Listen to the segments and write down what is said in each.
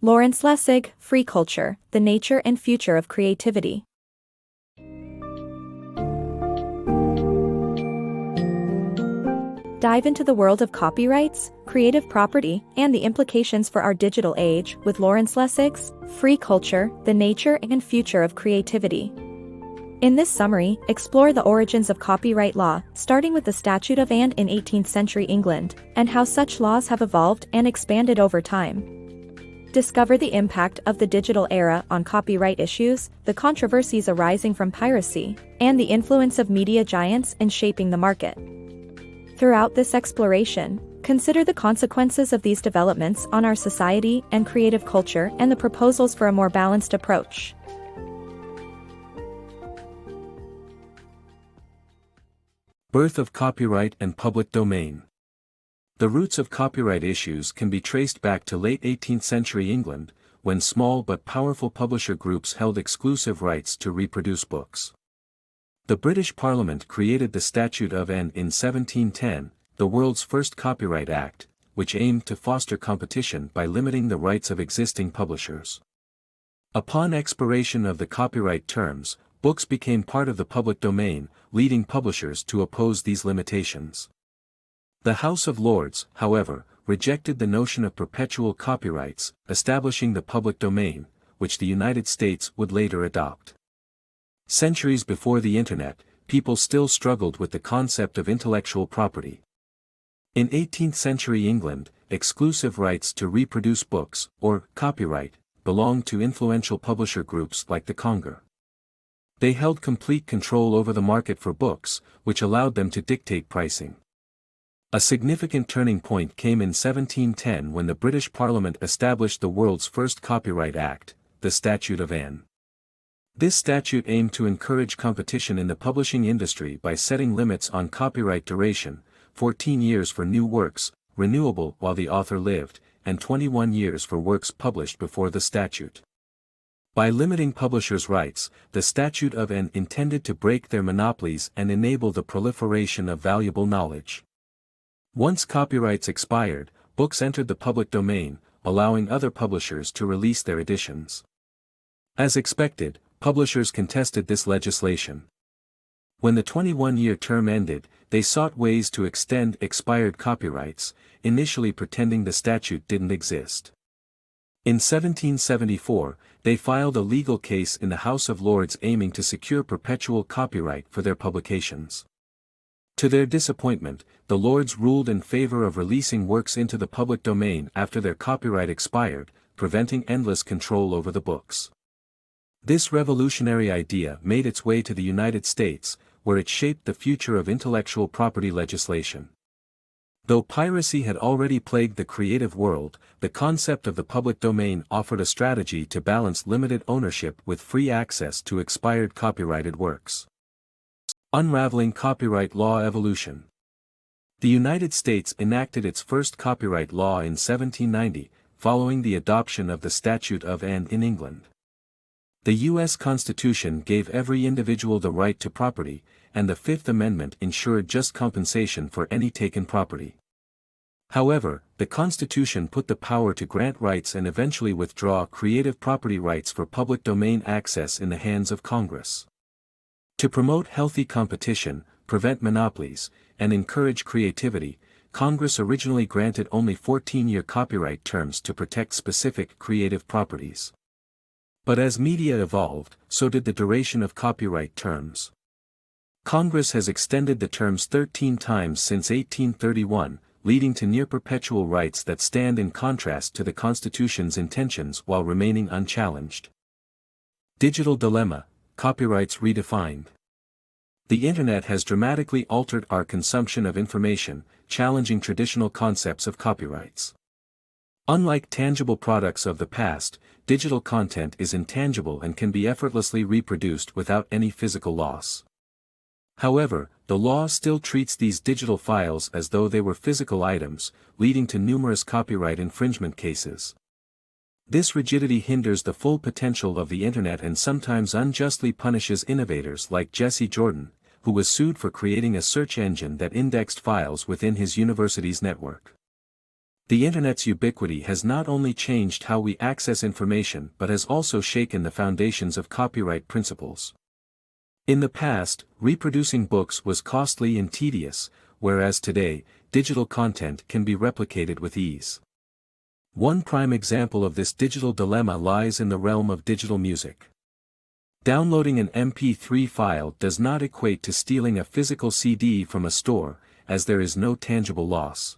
Lawrence Lessig, Free Culture, The Nature and Future of Creativity. Dive into the world of copyrights, creative property, and the implications for our digital age with Lawrence Lessig's Free Culture, The Nature and Future of Creativity. In this summary, explore the origins of copyright law, starting with the Statute of Anne in 18th century England, and how such laws have evolved and expanded over time. Discover the impact of the digital era on copyright issues, the controversies arising from piracy, and the influence of media giants in shaping the market. Throughout this exploration, consider the consequences of these developments on our society and creative culture and the proposals for a more balanced approach. Birth of copyright and public domain. The roots of copyright issues can be traced back to late 18th century England, when small but powerful publisher groups held exclusive rights to reproduce books. The British Parliament created the Statute of Anne in 1710, the world's first copyright act, which aimed to foster competition by limiting the rights of existing publishers. Upon expiration of the copyright terms, books became part of the public domain, leading publishers to oppose these limitations. The House of Lords, however, rejected the notion of perpetual copyrights, establishing the public domain, which the United States would later adopt. Centuries before the Internet, people still struggled with the concept of intellectual property. In 18th century England, exclusive rights to reproduce books, or copyright, belonged to influential publisher groups like the Conger. They held complete control over the market for books, which allowed them to dictate pricing. A significant turning point came in 1710 when the British Parliament established the world's first Copyright Act, the Statute of Anne. This statute aimed to encourage competition in the publishing industry by setting limits on copyright duration, 14 years for new works, renewable while the author lived, and 21 years for works published before the statute. By limiting publishers' rights, the Statute of Anne intended to break their monopolies and enable the proliferation of valuable knowledge. Once copyrights expired, books entered the public domain, allowing other publishers to release their editions. As expected, publishers contested this legislation. When the 21-year term ended, they sought ways to extend expired copyrights, initially pretending the statute didn't exist. In 1774, they filed a legal case in the House of Lords aiming to secure perpetual copyright for their publications. To their disappointment, the Lords ruled in favor of releasing works into the public domain after their copyright expired, preventing endless control over the books. This revolutionary idea made its way to the United States, where it shaped the future of intellectual property legislation. Though piracy had already plagued the creative world, the concept of the public domain offered a strategy to balance limited ownership with free access to expired copyrighted works. Unraveling copyright law evolution. The United States enacted its first copyright law in 1790, following the adoption of the Statute of Anne in England. The U.S. Constitution gave every individual the right to property, and the Fifth Amendment ensured just compensation for any taken property. However, the Constitution put the power to grant rights and eventually withdraw creative property rights for public domain access in the hands of Congress. To promote healthy competition, prevent monopolies, and encourage creativity, Congress originally granted only 14-year copyright terms to protect specific creative properties. But as media evolved, so did the duration of copyright terms. Congress has extended the terms 13 times since 1831, leading to near-perpetual rights that stand in contrast to the Constitution's intentions while remaining unchallenged. Digital dilemma, copyrights redefined. The Internet has dramatically altered our consumption of information, challenging traditional concepts of copyrights. Unlike tangible products of the past, digital content is intangible and can be effortlessly reproduced without any physical loss. However, the law still treats these digital files as though they were physical items, leading to numerous copyright infringement cases. This rigidity hinders the full potential of the Internet and sometimes unjustly punishes innovators like Jesse Jordan, who was sued for creating a search engine that indexed files within his university's network. The Internet's ubiquity has not only changed how we access information but has also shaken the foundations of copyright principles. In the past, reproducing books was costly and tedious, whereas today, digital content can be replicated with ease. One prime example of this digital dilemma lies in the realm of digital music. Downloading an MP3 file does not equate to stealing a physical CD from a store, as there is no tangible loss.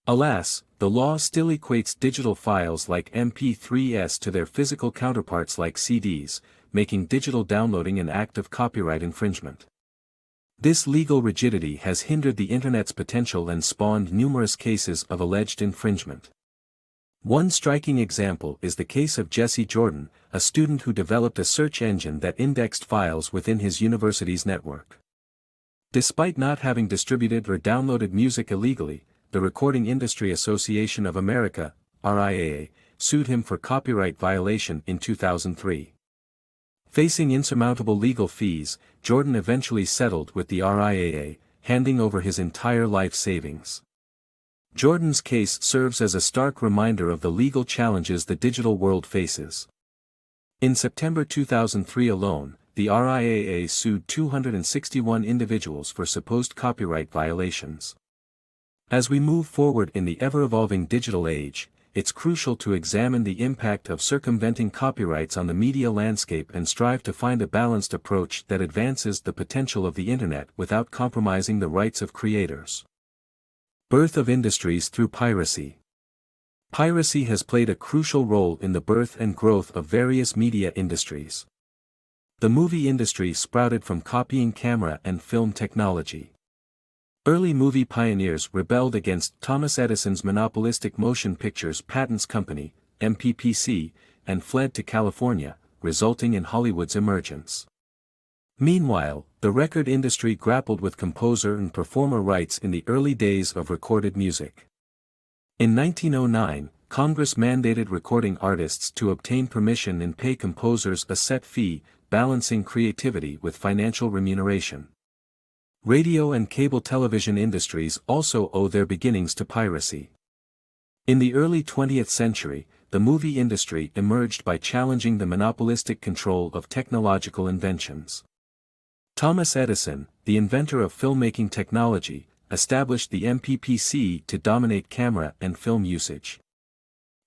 Alas, the law still equates digital files like MP3s to their physical counterparts like CDs, making digital downloading an act of copyright infringement. This legal rigidity has hindered the Internet's potential and spawned numerous cases of alleged infringement. One striking example is the case of Jesse Jordan, a student who developed a search engine that indexed files within his university's network. Despite not having distributed or downloaded music illegally, the Recording Industry Association of America, RIAA, sued him for copyright violation in 2003. Facing insurmountable legal fees, Jordan eventually settled with the RIAA, handing over his entire life savings. Jordan's case serves as a stark reminder of the legal challenges the digital world faces. In September 2003 alone, the RIAA sued 261 individuals for supposed copyright violations. As we move forward in the ever-evolving digital age, it's crucial to examine the impact of circumventing copyrights on the media landscape and strive to find a balanced approach that advances the potential of the Internet without compromising the rights of creators. Birth of industries through piracy. Piracy has played a crucial role in the birth and growth of various media industries. The movie industry sprouted from copying camera and film technology. Early movie pioneers rebelled against Thomas Edison's monopolistic motion pictures patents company, MPPC, and fled to California, resulting in Hollywood's emergence. Meanwhile, the record industry grappled with composer and performer rights in the early days of recorded music. In 1909, Congress mandated recording artists to obtain permission and pay composers a set fee, balancing creativity with financial remuneration. Radio and cable television industries also owe their beginnings to piracy. In the early 20th century, the movie industry emerged by challenging the monopolistic control of technological inventions. Thomas Edison, the inventor of filmmaking technology, established the MPPC to dominate camera and film usage.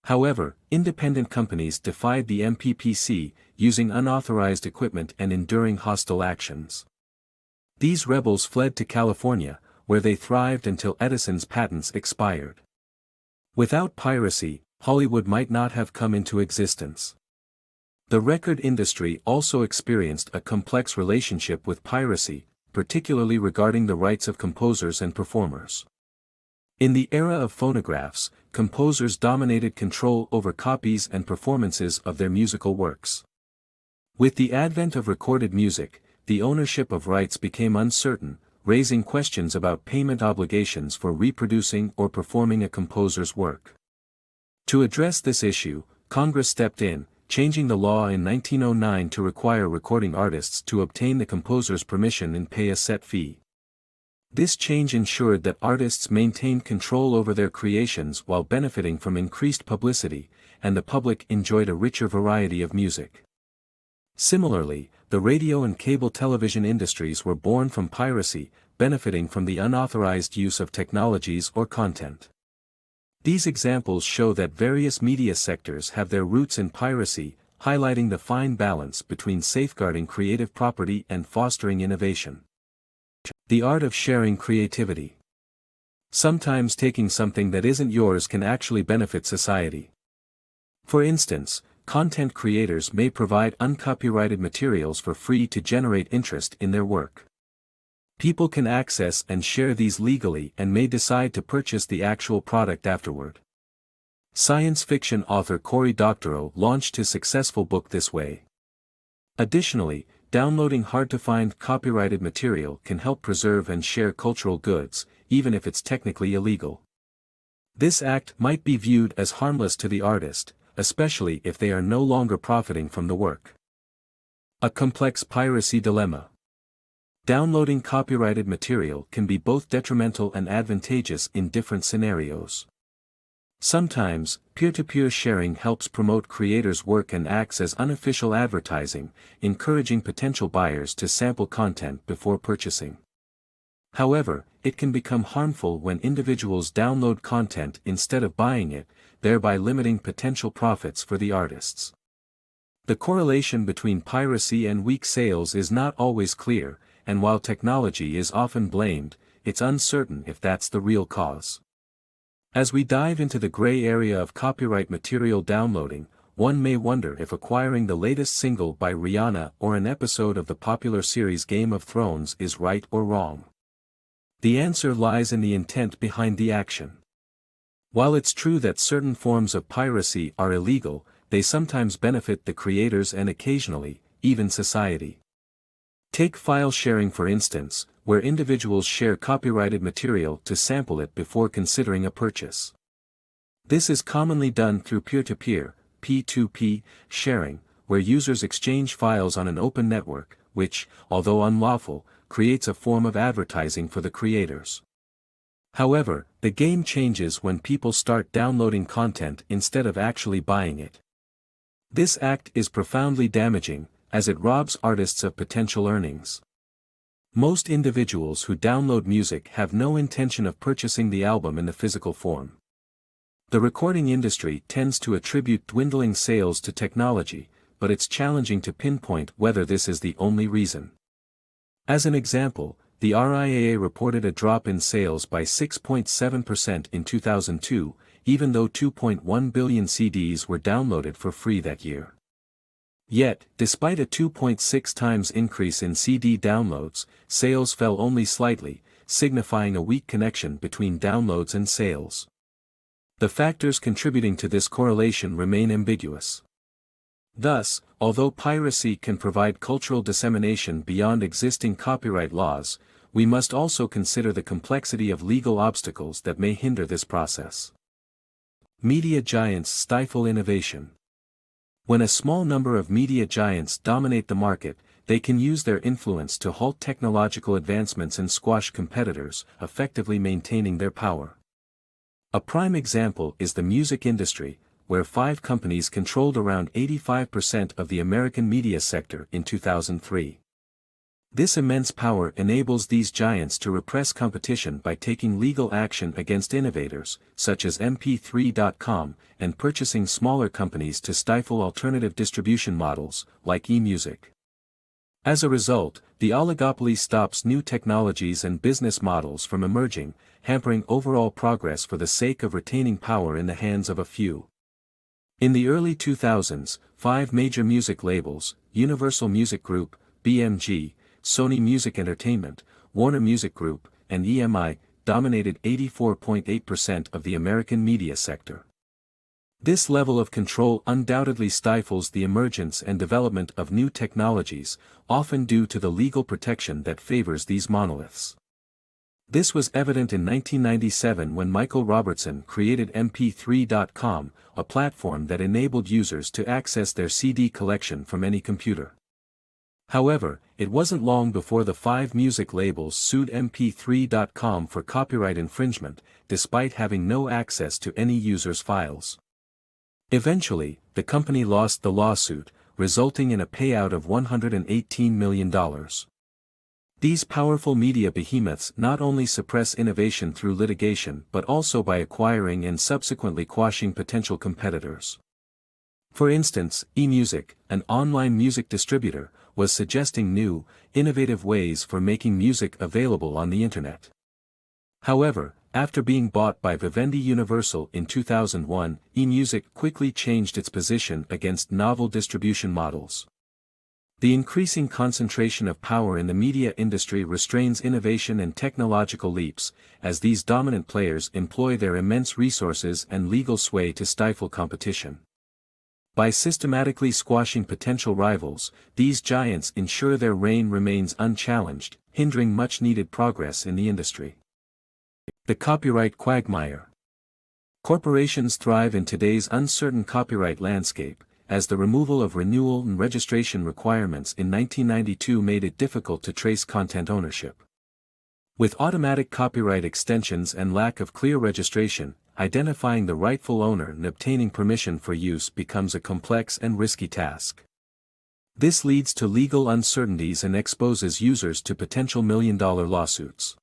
However, independent companies defied the MPPC, using unauthorized equipment and enduring hostile actions. These rebels fled to California, where they thrived until Edison's patents expired. Without piracy, Hollywood might not have come into existence. The record industry also experienced a complex relationship with piracy, particularly regarding the rights of composers and performers. In the era of phonographs, composers dominated control over copies and performances of their musical works. With the advent of recorded music, the ownership of rights became uncertain, raising questions about payment obligations for reproducing or performing a composer's work. To address this issue, Congress stepped in, changing the law in 1909 to require recording artists to obtain the composer's permission and pay a set fee. This change ensured that artists maintained control over their creations while benefiting from increased publicity, and the public enjoyed a richer variety of music. Similarly, the radio and cable television industries were born from piracy, benefiting from the unauthorized use of technologies or content. These examples show that various media sectors have their roots in piracy, highlighting the fine balance between safeguarding creative property and fostering innovation. The art of sharing creativity. Sometimes taking something that isn't yours can actually benefit society. For instance, content creators may provide uncopyrighted materials for free to generate interest in their work. People can access and share these legally and may decide to purchase the actual product afterward. Science fiction author Cory Doctorow launched his successful book this way. Additionally, downloading hard-to-find copyrighted material can help preserve and share cultural goods, even if it's technically illegal. This act might be viewed as harmless to the artist, especially if they are no longer profiting from the work. A complex piracy dilemma. Downloading copyrighted material can be both detrimental and advantageous in different scenarios. Sometimes, peer-to-peer sharing helps promote creators' work and acts as unofficial advertising, encouraging potential buyers to sample content before purchasing. However, it can become harmful when individuals download content instead of buying it, thereby limiting potential profits for the artists. The correlation between piracy and weak sales is not always clear, and while technology is often blamed, it's uncertain if that's the real cause. As we dive into the gray area of copyright material downloading, one may wonder if acquiring the latest single by Rihanna or an episode of the popular series Game of Thrones is right or wrong. The answer lies in the intent behind the action. While it's true that certain forms of piracy are illegal, they sometimes benefit the creators and occasionally, even society. Take file sharing for instance, where individuals share copyrighted material to sample it before considering a purchase. This is commonly done through peer-to-peer, P2P, sharing, where users exchange files on an open network, which, although unlawful, creates a form of advertising for the creators. However, the game changes when people start downloading content instead of actually buying it. This act is profoundly damaging, as it robs artists of potential earnings. Most individuals who download music have no intention of purchasing the album in the physical form. The recording industry tends to attribute dwindling sales to technology, but it's challenging to pinpoint whether this is the only reason. As an example, the RIAA reported a drop in sales by 6.7% in 2002, even though 2.1 billion CDs were downloaded for free that year. Yet, despite a 2.6 times increase in CD downloads, sales fell only slightly, signifying a weak connection between downloads and sales. The factors contributing to this correlation remain ambiguous. Thus, although piracy can provide cultural dissemination beyond existing copyright laws, we must also consider the complexity of legal obstacles that may hinder this process. Media giants stifle innovation. When a small number of media giants dominate the market, they can use their influence to halt technological advancements and squash competitors, effectively maintaining their power. A prime example is the music industry, where 5 companies controlled around 85% of the American media sector in 2003. This immense power enables these giants to repress competition by taking legal action against innovators, such as MP3.com, and purchasing smaller companies to stifle alternative distribution models, like e-music. As a result, the oligopoly stops new technologies and business models from emerging, hampering overall progress for the sake of retaining power in the hands of a few. In the early 2000s, 5 major music labels, Universal Music Group, BMG, Sony Music Entertainment, Warner Music Group, and EMI, dominated 84.8% of the American media sector. This level of control undoubtedly stifles the emergence and development of new technologies, often due to the legal protection that favors these monoliths. This was evident in 1997 when Michael Robertson created MP3.com, a platform that enabled users to access their CD collection from any computer. However, it wasn't long before the 5 music labels sued MP3.com for copyright infringement, despite having no access to any user's files. Eventually, the company lost the lawsuit, resulting in a payout of $118 million. These powerful media behemoths not only suppress innovation through litigation but also by acquiring and subsequently quashing potential competitors. For instance, eMusic, an online music distributor, was suggesting new, innovative ways for making music available on the internet. However, after being bought by Vivendi Universal in 2001, eMusic quickly changed its position against novel distribution models. The increasing concentration of power in the media industry restrains innovation and technological leaps, as these dominant players employ their immense resources and legal sway to stifle competition. By systematically squashing potential rivals, these giants ensure their reign remains unchallenged, hindering much-needed progress in the industry. The copyright quagmire. Corporations thrive in today's uncertain copyright landscape, as the removal of renewal and registration requirements in 1992 made it difficult to trace content ownership. With automatic copyright extensions and lack of clear registration, identifying the rightful owner and obtaining permission for use becomes a complex and risky task. This leads to legal uncertainties and exposes users to potential million-dollar lawsuits.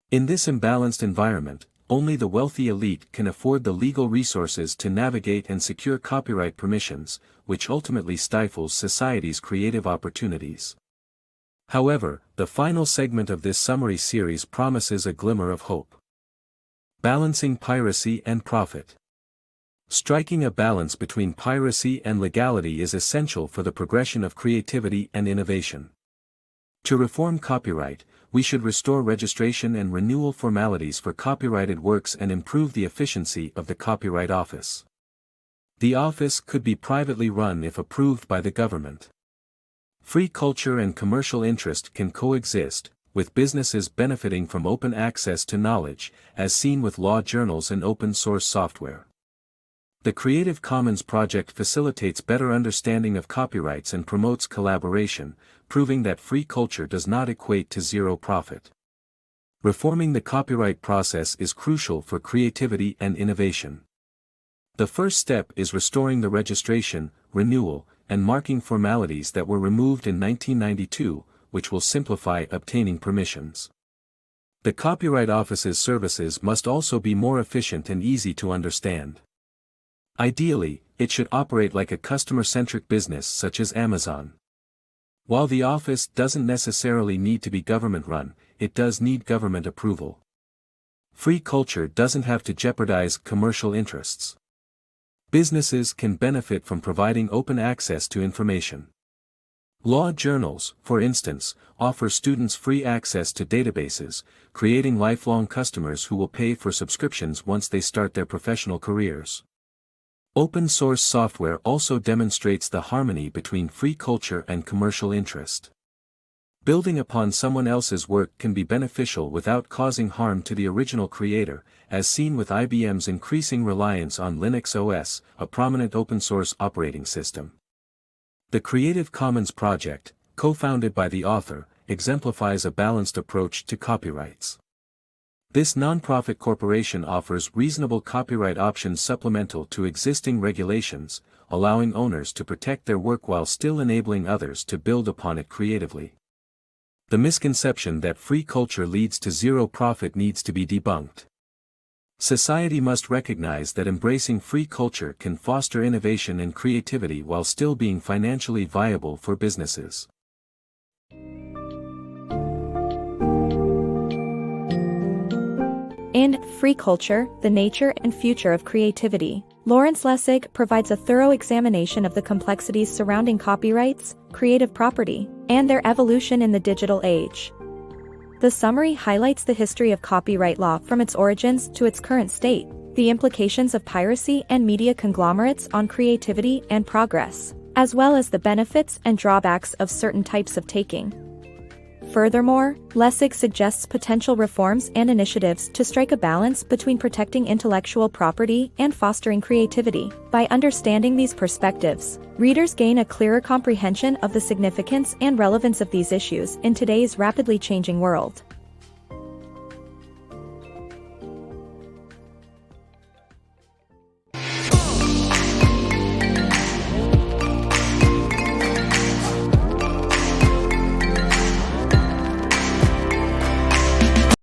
In this imbalanced environment, only the wealthy elite can afford the legal resources to navigate and secure copyright permissions, which ultimately stifles society's creative opportunities. However, the final segment of this summary series promises a glimmer of hope. Balancing piracy and profit. Striking a balance between piracy and legality is essential for the progression of creativity and innovation. To reform copyright, we should restore registration and renewal formalities for copyrighted works and improve the efficiency of the Copyright Office. The office could be privately run if approved by the government. Free culture and commercial interest can coexist, with businesses benefiting from open access to knowledge, as seen with law journals and open-source software. The Creative Commons project facilitates better understanding of copyrights and promotes collaboration, proving that free culture does not equate to zero profit. Reforming the copyright process is crucial for creativity and innovation. The first step is restoring the registration, renewal, and marking formalities that were removed in 1992, which will simplify obtaining permissions. The Copyright Office's services must also be more efficient and easy to understand. Ideally, it should operate like a customer-centric business such as Amazon. While the office doesn't necessarily need to be government-run, it does need government approval. Free culture doesn't have to jeopardize commercial interests. Businesses can benefit from providing open access to information. Law journals, for instance, offer students free access to databases, creating lifelong customers who will pay for subscriptions once they start their professional careers. Open-source software also demonstrates the harmony between free culture and commercial interest. Building upon someone else's work can be beneficial without causing harm to the original creator, as seen with IBM's increasing reliance on Linux OS, a prominent open-source operating system. The Creative Commons project, co-founded by the author, exemplifies a balanced approach to copyrights. This nonprofit corporation offers reasonable copyright options supplemental to existing regulations, allowing owners to protect their work while still enabling others to build upon it creatively. The misconception that free culture leads to zero profit needs to be debunked. Society must recognize that embracing free culture can foster innovation and creativity while still being financially viable for businesses. In Free Culture, The Nature and Future of Creativity, Lawrence Lessig provides a thorough examination of the complexities surrounding copyrights, creative property, and their evolution in the digital age. The summary highlights the history of copyright law from its origins to its current state, the implications of piracy and media conglomerates on creativity and progress, as well as the benefits and drawbacks of certain types of taking. Furthermore, Lessig suggests potential reforms and initiatives to strike a balance between protecting intellectual property and fostering creativity. By understanding these perspectives, readers gain a clearer comprehension of the significance and relevance of these issues in today's rapidly changing world.